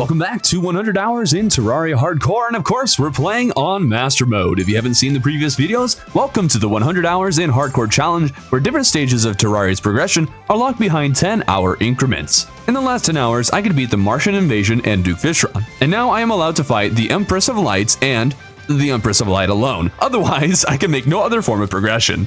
Welcome back to 100 Hours in Terraria Hardcore, and of course, we're playing on Master Mode. If you haven't seen the previous videos, welcome to the 100 Hours in Hardcore Challenge, where different stages of Terraria's progression are locked behind 10-hour increments. In the last 10 hours, I could beat the Martian invasion and Duke Fishron, and now I am allowed to fight the Empress of Lights and the Empress of Light alone. Otherwise, I can make no other form of progression.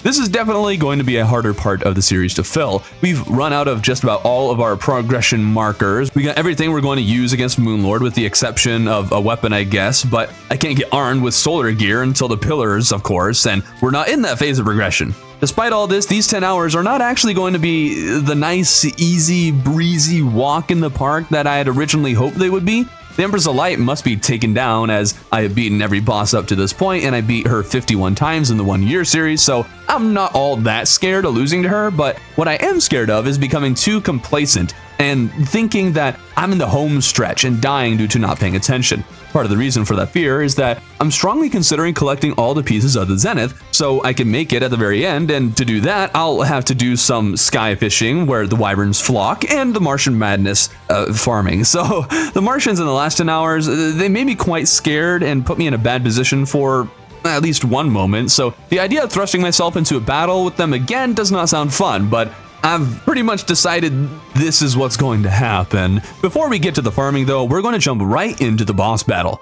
This is definitely going to be a harder part of the series to fill. We've run out of just about all of our progression markers. We got everything we're going to use against Moonlord with the exception of a weapon, I guess, but I can't get armed with solar gear until the pillars, of course, and we're not in that phase of progression. Despite all this, these 10 hours are not actually going to be the nice, easy, breezy walk in the park that I had originally hoped they would be. The Empress of Light must be taken down, as I have beaten every boss up to this point, and I beat her 51 times in the 1 year series, so I'm not all that scared of losing to her, but what I am scared of is becoming too complacent and thinking that I'm in the home stretch and dying due to not paying attention. Part of the reason for that fear is that I'm strongly considering collecting all the pieces of the Zenith so I can make it at the very end, and to do that, I'll have to do some sky fishing where the wyverns flock and the Martian madness farming. So the Martians in the last 10 hours, they made me quite scared and put me in a bad position for at least one moment, so the idea of thrusting myself into a battle with them again does not sound fun, but I've pretty much decided this is what's going to happen. Before we get to the farming though, we're going to jump right into the boss battle.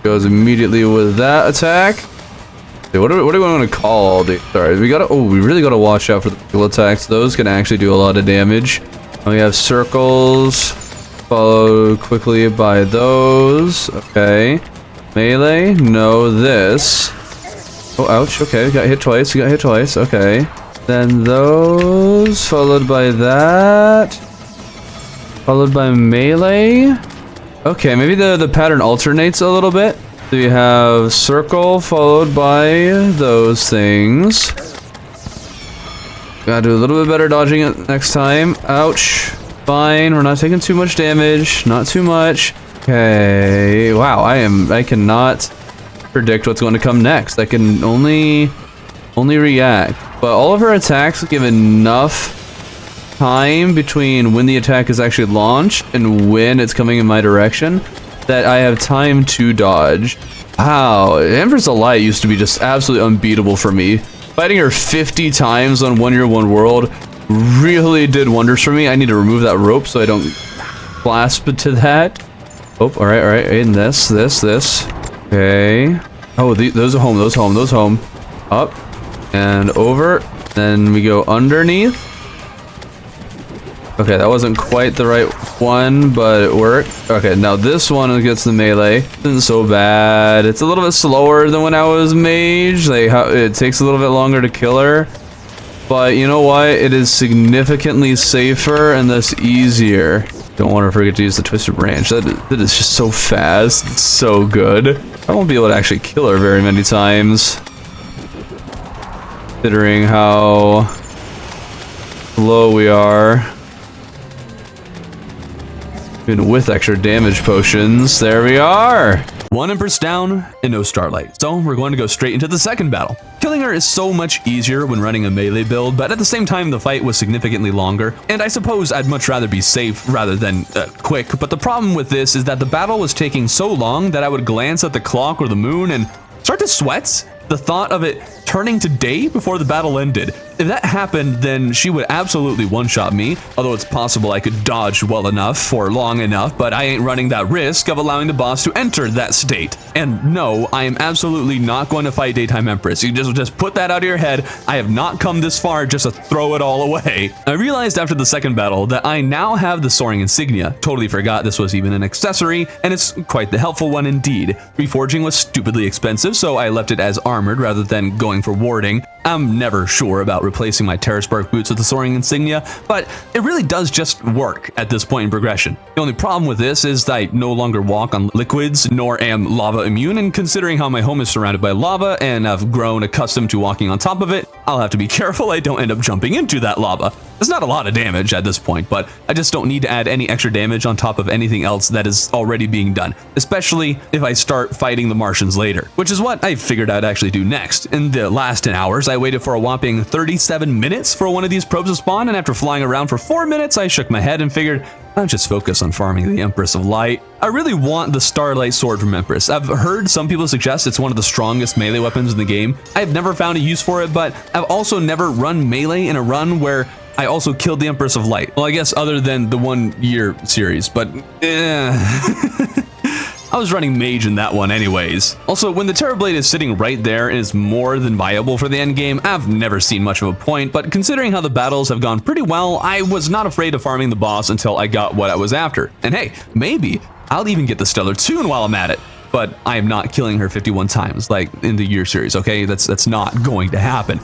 Goes immediately with that attack. Okay, what do we want to call the? Sorry, we really gotta watch out for the physical attacks. Those can actually do a lot of damage. We have circles, followed quickly by those. Okay, melee. No, this. Oh, ouch. Okay, we got hit twice. Okay. Then those, followed by that. Followed by melee. Okay, maybe the pattern alternates a little bit. So you have circle, followed by those things. Gotta do a little bit better dodging it next time. Ouch. Fine, we're not taking too much damage. Not too much. Okay. Wow, I cannot predict what's going to come next. I can only react, but all of her attacks give enough time between when the attack is actually launched and when it's coming in my direction that I have time to dodge. Wow, Empress of Light used to be just absolutely unbeatable for me. Fighting her 50 times on 1 year 1 world really did wonders for me. I need to remove that rope so I don't clasp to that. Oh, all right, in this. Okay. Oh, those are home. Up and over. Then we go underneath. Okay, that wasn't quite the right one, but it worked. Okay, now this one gets the melee. Isn't so bad. It's a little bit slower than when I was mage. It takes a little bit longer to kill her. But you know what? It is significantly safer and thus easier. Don't want to forget to use the Twisted Branch. That is just so fast. It's so good. I won't be able to actually kill her very many times, considering how low we are. Even with extra damage potions, there we are! One Empress down and no starlight, so we're going to go straight into the second battle. Killing her is so much easier when running a melee build, but at the same time the fight was significantly longer, and I suppose I'd much rather be safe rather than quick, but the problem with this is that the battle was taking so long that I would glance at the clock or the moon and start to sweat. The thought of it turning to day before the battle ended. If that happened, then she would absolutely one-shot me, although it's possible I could dodge well enough for long enough, but I ain't running that risk of allowing the boss to enter that state. And no, I am absolutely not going to fight Daytime Empress. You just put that out of your head. I have not come this far just to throw it all away. I realized after the second battle that I now have the soaring insignia. Totally forgot this was even an accessory, and it's quite the helpful one indeed. Reforging was stupidly expensive, so I left it as armored rather than going for warding. I'm never sure about replacing my Terraria boots with the soaring insignia, but it really does just work at this point in progression. The only problem with this is that I no longer walk on liquids, nor am lava immune, and considering how my home is surrounded by lava and I've grown accustomed to walking on top of it, I'll have to be careful I don't end up jumping into that lava. It's not a lot of damage at this point, but I just don't need to add any extra damage on top of anything else that is already being done, especially if I start fighting the Martians later, which is what I figured I'd actually do next. In the last 10 hours, I waited for a whopping 37 minutes for one of these probes to spawn, and after flying around for 4 minutes, I shook my head and figured I'll just focus on farming the Empress of Light. I really want the Starlight Sword from Empress. I've heard some people suggest it's one of the strongest melee weapons in the game. I've never found a use for it, but I've also never run melee in a run where I also killed the Empress of Light. Well, I guess other than the 1 year series, but I was running mage in that one anyways. Also, when the Terrorblade is sitting right there and is more than viable for the endgame, I've never seen much of a point, but considering how the battles have gone pretty well, I was not afraid of farming the boss until I got what I was after. And hey, maybe I'll even get the Stellar Tune while I'm at it. But I am not killing her 51 times like in the year series, okay? That's not going to happen.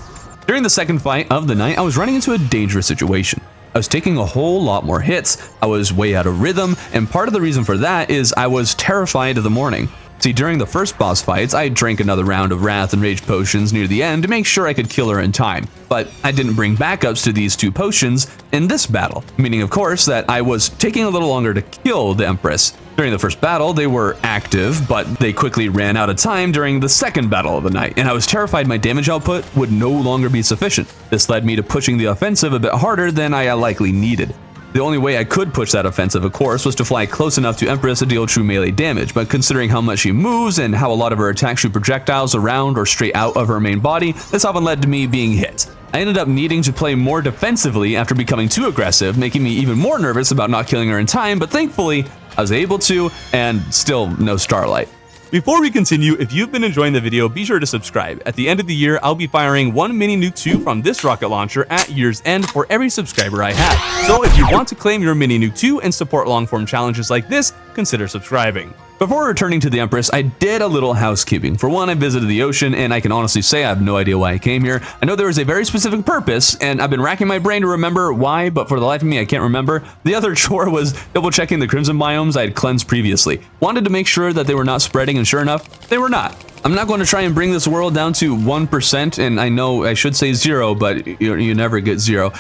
During the second fight of the night, I was running into a dangerous situation. I was taking a whole lot more hits, I was way out of rhythm, and part of the reason for that is I was terrified of the morning. See, during the first boss fights, I drank another round of Wrath and Rage potions near the end to make sure I could kill her in time, but I didn't bring backups to these 2 potions in this battle, meaning of course that I was taking a little longer to kill the Empress. During the first battle, they were active, but they quickly ran out of time during the second battle of the night, and I was terrified my damage output would no longer be sufficient. This led me to pushing the offensive a bit harder than I likely needed. The only way I could push that offensive, of course, was to fly close enough to Empress to deal true melee damage, but considering how much she moves and how a lot of her attacks shoot projectiles around or straight out of her main body, this often led to me being hit. I ended up needing to play more defensively after becoming too aggressive, making me even more nervous about not killing her in time, but thankfully, I was able to, and still no Starlight. Before we continue, if you've been enjoying the video, be sure to subscribe. At the end of the year, I'll be firing 1 mini nuke 2 from this rocket launcher at year's end for every subscriber I have. So if you want to claim your mini nuke 2 and support long-form challenges like this, consider subscribing. Before returning to the Empress, I did a little housekeeping. For one, I visited the ocean, and I can honestly say I have no idea why I came here. I know there was a very specific purpose, and I've been racking my brain to remember why, but for the life of me, I can't remember. The other chore was double-checking the crimson biomes I had cleansed previously. Wanted to make sure that they were not spreading, and sure enough, they were not. I'm not going to try and bring this world down to 1%, and I know I should say 0, but you never get 0.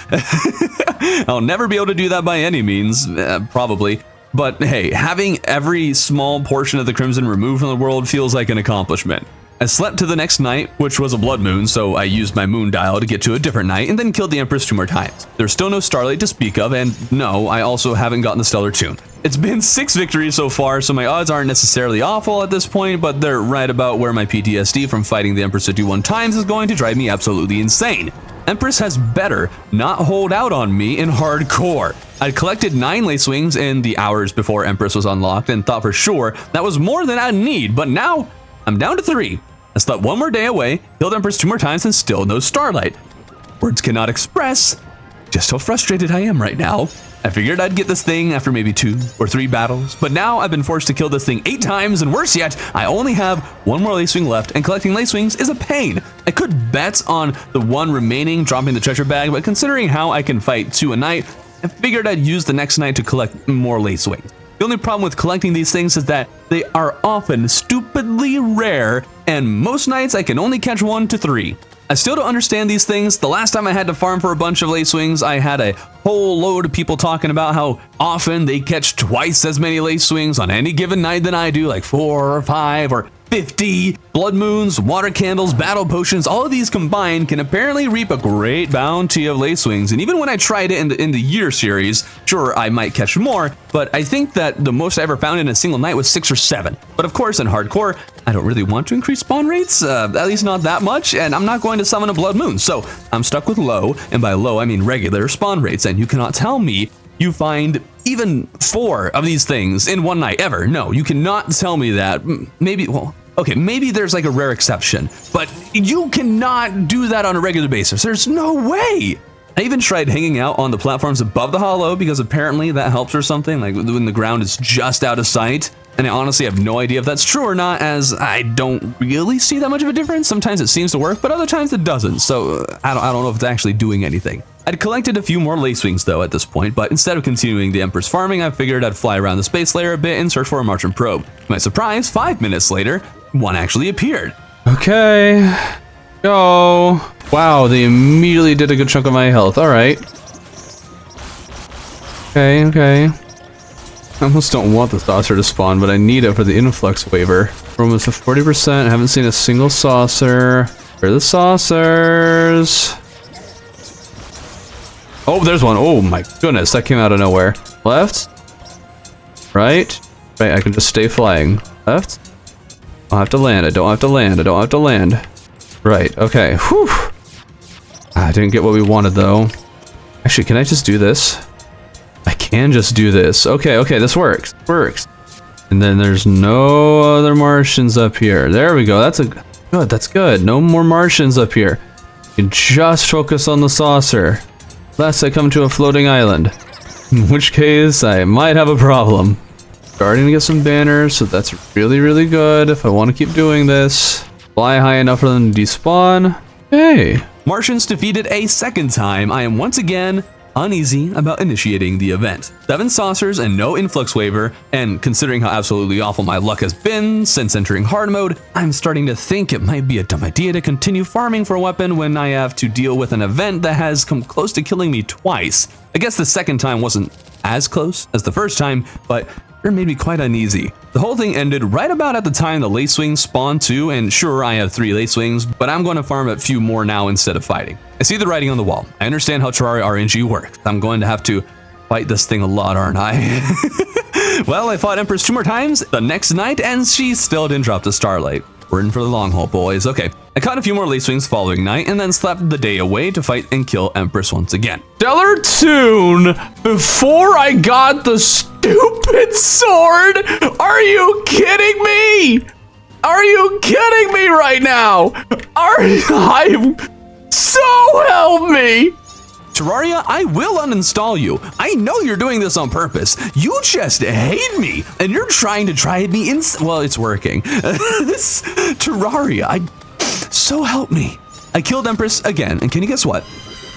I'll never be able to do that by any means, probably. But hey, having every small portion of the crimson removed from the world feels like an accomplishment. I slept to the next night, which was a blood moon, so I used my moon dial to get to a different night and then killed the Empress 2 more times. There's still no Starlight to speak of, and no, I also haven't gotten the Stellar Tune. It's been 6 victories so far, so my odds aren't necessarily awful at this point, but they're right about where my PTSD from fighting the Empress 51 times is going to drive me absolutely insane. Empress has better not hold out on me in hardcore. I'd collected 9 Lacewings in the hours before Empress was unlocked and thought for sure that was more than I'd need, but now I'm down to 3. I slept 1 more day away, killed Empress 2 more times, and still no Starlight. Words cannot express just how frustrated I am right now. I figured I'd get this thing after maybe 2 or 3 battles, but now I've been forced to kill this thing 8 times, and worse yet, I only have 1 more Lacewing left, and collecting Lacewings is a pain. I could bet on the 1 remaining dropping the treasure bag, but considering how I can fight 2 a night, I figured I'd use the next night to collect more Lacewings. The only problem with collecting these things is that they are often stupidly rare, and most nights I can only catch 1 to 3. I still don't understand these things. The last time I had to farm for a bunch of Lacewings, I had a whole load of people talking about how often they catch twice as many Lacewings on any given night than I do, like 4 or 5 or 50. Blood moons, water candles, battle potions, all of these combined can apparently reap a great bounty of Lacewings. And even when I tried it in the year series, sure, I might catch more, but I think that the most I ever found in a single night was 6 or 7. But of course, in hardcore, I don't really want to increase spawn rates, at least not that much, and I'm not going to summon a blood moon. So I'm stuck with low, and by low, I mean regular spawn rates, and you cannot tell me you find even 4 of these things in one night ever. No, you cannot tell me that. Maybe, well, okay, maybe there's like a rare exception, but you cannot do that on a regular basis. There's no way. I even tried hanging out on the platforms above the hollow because apparently that helps or something, like when the ground is just out of sight. And I honestly have no idea if that's true or not, as I don't really see that much of a difference. Sometimes it seems to work, but other times it doesn't. So I don't know if it's actually doing anything. I'd collected a few more Lacewings though at this point, but instead of continuing the Empress farming, I figured I'd fly around the space layer a bit and search for a Martian probe. To my surprise, 5 minutes later, one actually appeared. Okay, go. Wow, they immediately did a good chunk of my health. All right. Okay, okay. I almost don't want the saucer to spawn, but I need it for the influx waiver. We're almost at 40%. I haven't seen a single saucer. Where are the saucers? Oh, there's one. Oh my goodness, that came out of nowhere. Left. Right. Right, I can just stay flying. Left. I don't have to land. I don't have to land. I don't have to land. Right, okay. Whew. I didn't get what we wanted though. Actually, can I just do this? I can just do this. Okay, okay, this works. Works. And then there's no other Martians up here. There we go. That's a good. That's good. No more Martians up here. You can just focus on the saucer. Lest I come to a floating island. In which case, I might have a problem. Starting to get some banners, so that's really, really good if I want to keep doing this. Fly high enough for them to despawn. Hey. Martians defeated a second time. I am once again uneasy about initiating the event. 7 saucers and no influx waiver, and considering how absolutely awful my luck has been since entering hard mode, I'm starting to think it might be a dumb idea to continue farming for a weapon when I have to deal with an event that has come close to killing me twice. I guess the second time wasn't as close as the first time, but it made me quite uneasy. The whole thing ended right about at the time the lacewings spawned too, and sure, I have 3 lacewings, but I'm going to farm a few more now instead of fighting. I see the writing on the wall. I understand how Terraria RNG works. I'm going to have to fight this thing a lot, aren't I? Well, I fought Empress 2 more times the next night, and she still didn't drop the starlight. We're in for the long haul, boys. Okay, I caught a few more lacewings following night, and then slept the day away to fight and kill Empress once again. Stellar tune before I got the stupid sword. Are you kidding me? Are you kidding me right now? So help me. Terraria, I will uninstall you. I know you're doing this on purpose. You just hate me, and you're trying to try me in. Well, it's working. Terraria, so help me. I killed Empress again, and can you guess what?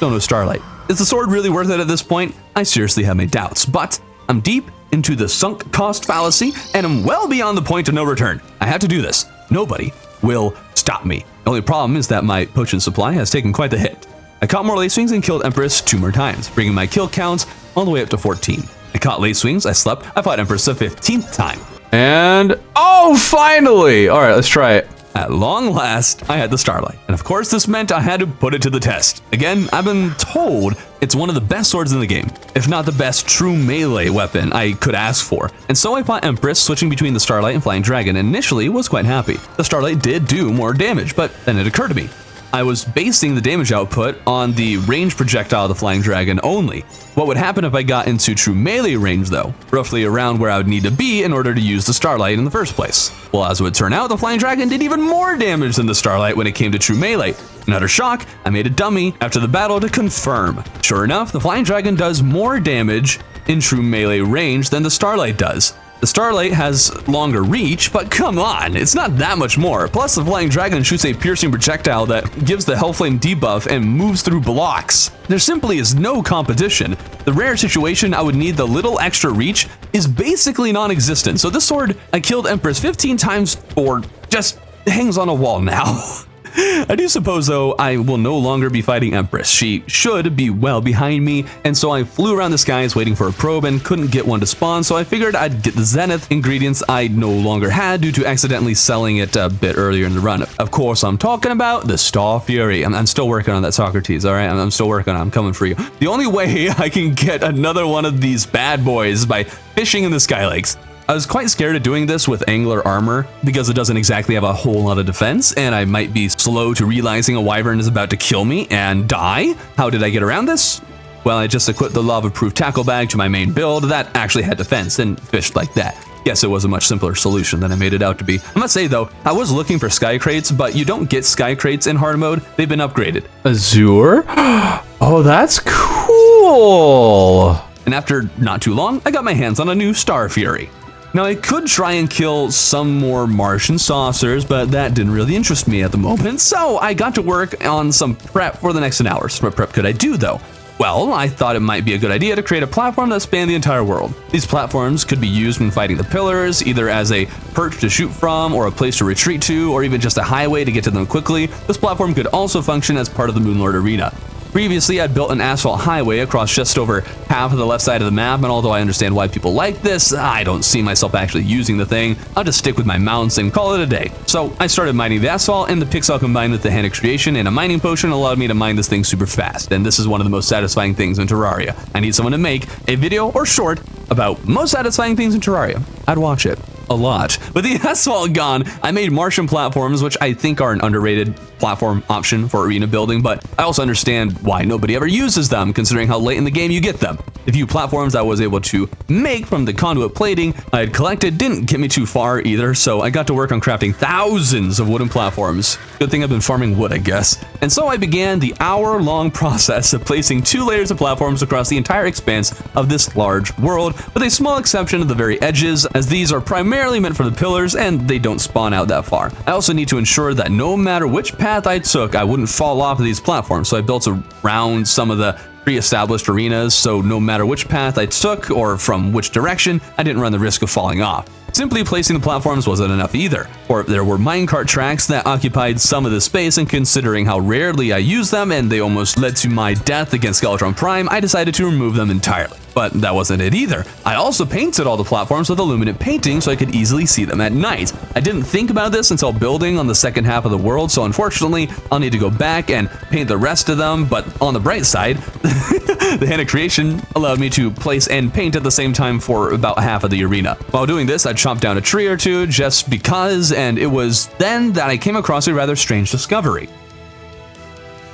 Don't know starlight. Is the sword really worth it at this point? I seriously have my doubts, but I'm deep into the sunk cost fallacy, and I'm well beyond the point of no return. I have to do this. Nobody will stop me. The only problem is that my potion supply has taken quite the hit. I caught more lacewings and killed Empress 2 more times, bringing my kill counts all the way up to 14. I caught lacewings, I slept, I fought Empress the 15th time. And, oh, finally! All right, let's try it. At long last, I had the starlight. And of course, this meant I had to put it to the test. Again, I've been told it's one of the best swords in the game, if not the best true melee weapon I could ask for. And so I fought Empress, switching between the starlight and flying dragon, and initially was quite happy. The starlight did do more damage, but then it occurred to me. I was basing the damage output on the range projectile of the flying dragon only. What would happen if I got into true melee range though? Roughly around where I would need to be in order to use the starlight in the first place. Well, as it would turn out, the flying dragon did even more damage than the starlight when it came to true melee. In utter shock, I made a dummy after the battle to confirm. Sure enough, the flying dragon does more damage in true melee range than the starlight does. The starlight has longer reach, but come on, it's not that much more. Plus, the flying dragon shoots a piercing projectile that gives the Hellflame debuff and moves through blocks. There simply is no competition. The rare situation I would need the little extra reach is basically non-existent. So this sword, I killed Empress 15 times or just hangs on a wall now. I do suppose, though, I will no longer be fighting Empress. She should be well behind me, and so I flew around the skies waiting for a probe and couldn't get one to spawn, so I figured I'd get the Zenith ingredients I no longer had due to accidentally selling it a bit earlier in the run. Of course, I'm talking about the Star Fury. I'm still working on that, Socrates, all right? I'm still working on it. I'm coming for you. The only way I can get another one of these bad boys is by fishing in the Sky Lakes. I was quite scared of doing this with angler armor because it doesn't exactly have a whole lot of defense, and I might be slow to realizing a wyvern is about to kill me and die. How did I get around this? Well, I just equipped the lava-proof tackle bag to my main build that actually had defense and fished like that. Yes, it was a much simpler solution than I made it out to be. I must say though, I was looking for sky crates, but you don't get sky crates in hard mode. They've been upgraded. Azure? Oh, that's cool. And after not too long, I got my hands on a new Star Fury. Now, I could try and kill some more Martian saucers, but that didn't really interest me at the moment, so I got to work on some prep for the next 10 hours. What prep could I do, though? Well, I thought it might be a good idea to create a platform that spanned the entire world. These platforms could be used when fighting the pillars, either as a perch to shoot from, or a place to retreat to, or even just a highway to get to them quickly. This platform could also function as part of the Moonlord arena. Previously, I'd built an asphalt highway across just over half of the left side of the map, and although I understand why people like this, I don't see myself actually using the thing. I'll just stick with my mounts and call it a day. So I started mining the asphalt, and the pixel combined with the hand extrusion and a mining potion allowed me to mine this thing super fast, and this is one of the most satisfying things in Terraria. I need someone to make a video or short about most satisfying things in Terraria. I'd watch it a lot. With the asphalt gone, I made Martian platforms, which I think are an underrated platform option for arena building, but I also understand why nobody ever uses them, considering how late in the game you get them. The few platforms I was able to make from the conduit plating I had collected didn't get me too far either, so I got to work on crafting thousands of wooden platforms. Good thing I've been farming wood, I guess. And so I began the hour-long process of placing 2 layers of platforms across the entire expanse of this large world, with a small exception of the very edges, as these are primarily meant for the pillars and they don't spawn out that far. I also need to ensure that no matter which path I took, I wouldn't fall off of these platforms, so I built around some of the pre-established arenas, so no matter which path I took or from which direction, I didn't run the risk of falling off. Simply placing the platforms wasn't enough either, or there were minecart tracks that occupied some of the space, and considering how rarely I use them and they almost led to my death against Skeletron Prime, I decided to remove them entirely. But that wasn't it either. I also painted all the platforms with illuminant painting so I could easily see them at night. I didn't think about this until building on the second half of the world, so unfortunately, I'll need to go back and paint the rest of them, but on the bright side, the hand of creation allowed me to place and paint at the same time for about half of the arena. While doing this, I chopped down a tree or two just because, and it was then that I came across a rather strange discovery.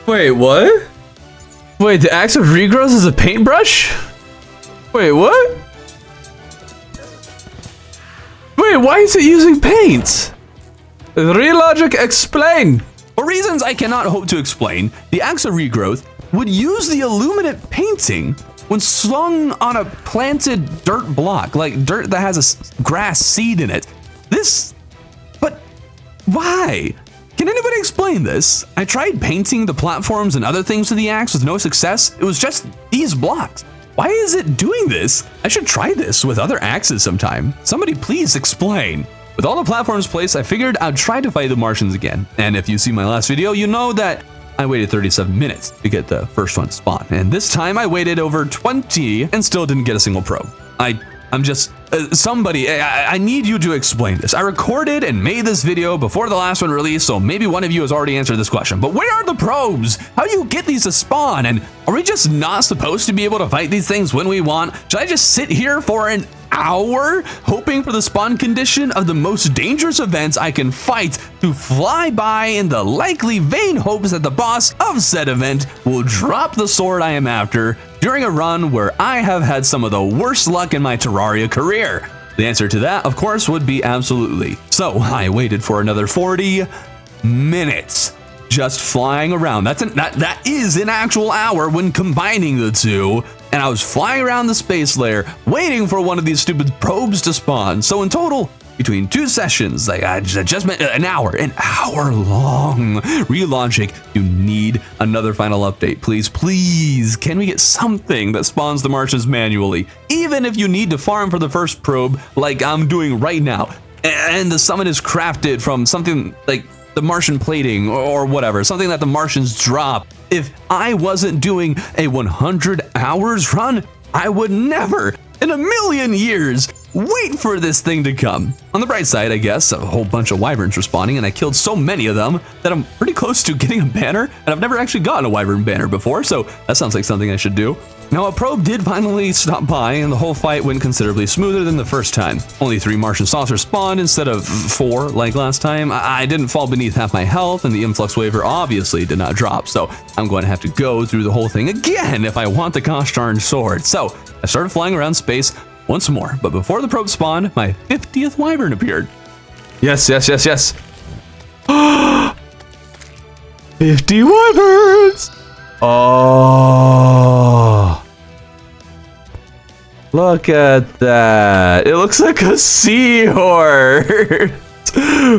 Wait, what? Wait, the axe of regrowth is a paintbrush? Wait, what? Wait, why is it using paint? Relogic, explain! For reasons I cannot hope to explain, the axe of regrowth would use the illuminant painting when slung on a planted dirt block, like dirt that has a grass seed in it. But why? Can anybody explain this? I tried painting the platforms and other things with the axe with no success. It was just these blocks. Why is it doing this? I should try this with other axes sometime. Somebody please explain. With all the platforms placed, I figured I'd try to fight the Martians again. And if you see my last video, you know that I waited 37 minutes to get the first one to spawn. And this time I waited over 20 and still didn't get a single probe. I'm just, somebody, I need you to explain this. I recorded and made this video before the last one released, so maybe one of you has already answered this question, but where are the probes? How do you get these to spawn? And are we just not supposed to be able to fight these things when we want? Should I just sit here for an hour hoping for the spawn condition of the most dangerous events I can fight to fly by in the likely vain hopes that the boss of said event will drop the sword I am after during a run where I have had some of the worst luck in my Terraria career? The answer to that, of course, would be absolutely. So I waited for another 40 minutes just flying around. That is an actual hour when combining the two. And I was flying around the space layer, waiting for one of these stupid probes to spawn. So in total, between 2 sessions, I just meant an hour long. Relogic, you need another final update. Please, can we get something that spawns the Martians manually? Even if you need to farm for the first probe, like I'm doing right now, and the summon is crafted from something like the Martian plating or whatever, something that the Martians drop. If I wasn't doing a 100 hours run, I would never in a million years wait for this thing to come. On the bright side, I guess, a whole bunch of wyverns were spawning, and I killed so many of them that I'm pretty close to getting a banner, and I've never actually gotten a wyvern banner before, so that sounds like something I should do. Now, a probe did finally stop by, and the whole fight went considerably smoother than the first time. Only 3 Martian saucers spawned instead of 4 like last time. I didn't fall beneath half my health, and the influx waiver obviously did not drop, so I'm going to have to go through the whole thing again if I want the gosh darn sword. So I started flying around space once more, but before the probe spawned, my 50th wyvern appeared. Yes. 50 wyverns! Oh. Look at that. It looks like a seahorse.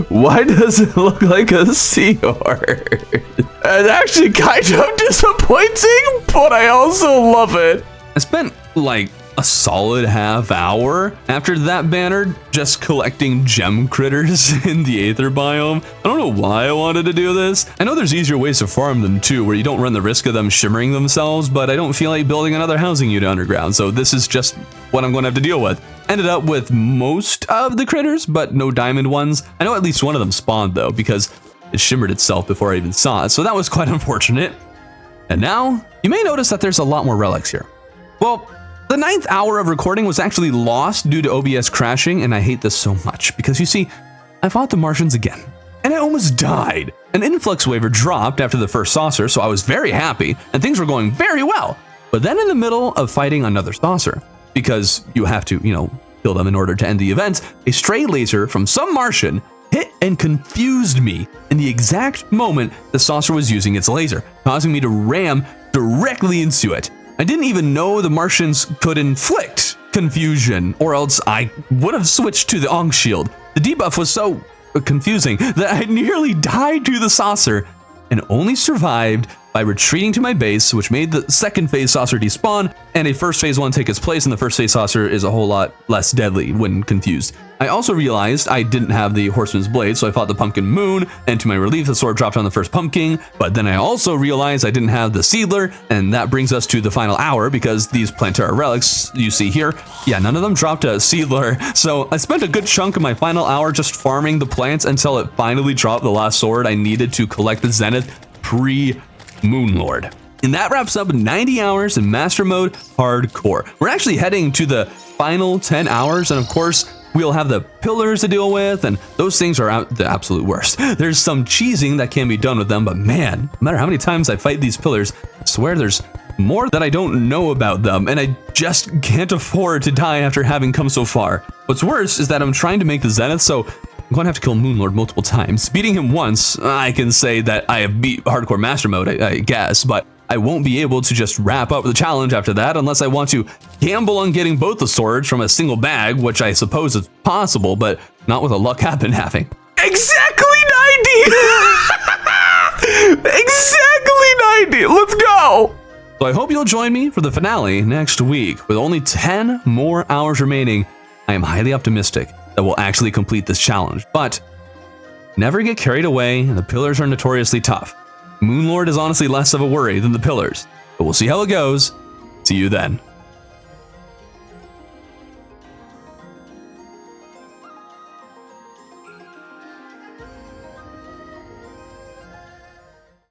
Why does it look like a seahorse? It's actually kind of disappointing, but I also love it. I spent like a solid half hour after that banner, just collecting gem critters in the Aether biome. I don't know why I wanted to do this. I know there's easier ways to farm them too, where you don't run the risk of them shimmering themselves, but I don't feel like building another housing unit underground, so this is just what I'm going to have to deal with. Ended up with most of the critters, but no diamond ones. I know at least one of them spawned though, because it shimmered itself before I even saw it, so that was quite unfortunate. And now, you may notice that there's a lot more relics here. Well, the 9th hour of recording was actually lost due to OBS crashing, and I hate this so much, because you see, I fought the Martians again, and I almost died. An influx waiver dropped after the first saucer, so I was very happy, and things were going very well. But then in the middle of fighting another saucer, because you have to, kill them in order to end the event, a stray laser from some Martian hit and confused me in the exact moment the saucer was using its laser, causing me to ram directly into it. I didn't even know the Martians could inflict confusion, or else I would have switched to the Ong shield. The debuff was so confusing that I nearly died to the saucer and only survived by retreating to my base, which made the second phase saucer despawn and a first phase one take its place, and the first phase saucer is a whole lot less deadly when confused. I also realized I didn't have the Horseman's Blade, so I fought the Pumpkin Moon, and to my relief, the sword dropped on the first pumpkin, but then I also realized I didn't have the Seedler, and that brings us to the final hour, because these Plantera relics you see here, yeah, none of them dropped a Seedler, so I spent a good chunk of my final hour just farming the plants until it finally dropped the last sword I needed to collect the Zenith pre-Moonlord. And that wraps up 90 hours in Master Mode Hardcore. We're actually heading to the final 10 hours, and of course, we'll have the pillars to deal with, and those things are the absolute worst. There's some cheesing that can be done with them, but man, no matter how many times I fight these pillars, I swear there's more that I don't know about them, and I just can't afford to die after having come so far. What's worse is that I'm trying to make the Zenith, so I'm going to have to kill Moonlord multiple times. Beating him once, I can say that I have beat Hardcore Master Mode, I guess, but I won't be able to just wrap up the challenge after that unless I want to gamble on getting both the swords from a single bag, which I suppose is possible, but not with a luck happen having. Exactly 90! Exactly 90! Let's go! So I hope you'll join me for the finale next week. With only 10 more hours remaining, I am highly optimistic that we'll actually complete this challenge, but never get carried away, the pillars are notoriously tough. Moonlord is honestly less of a worry than the pillars, but we'll see how it goes. See you then.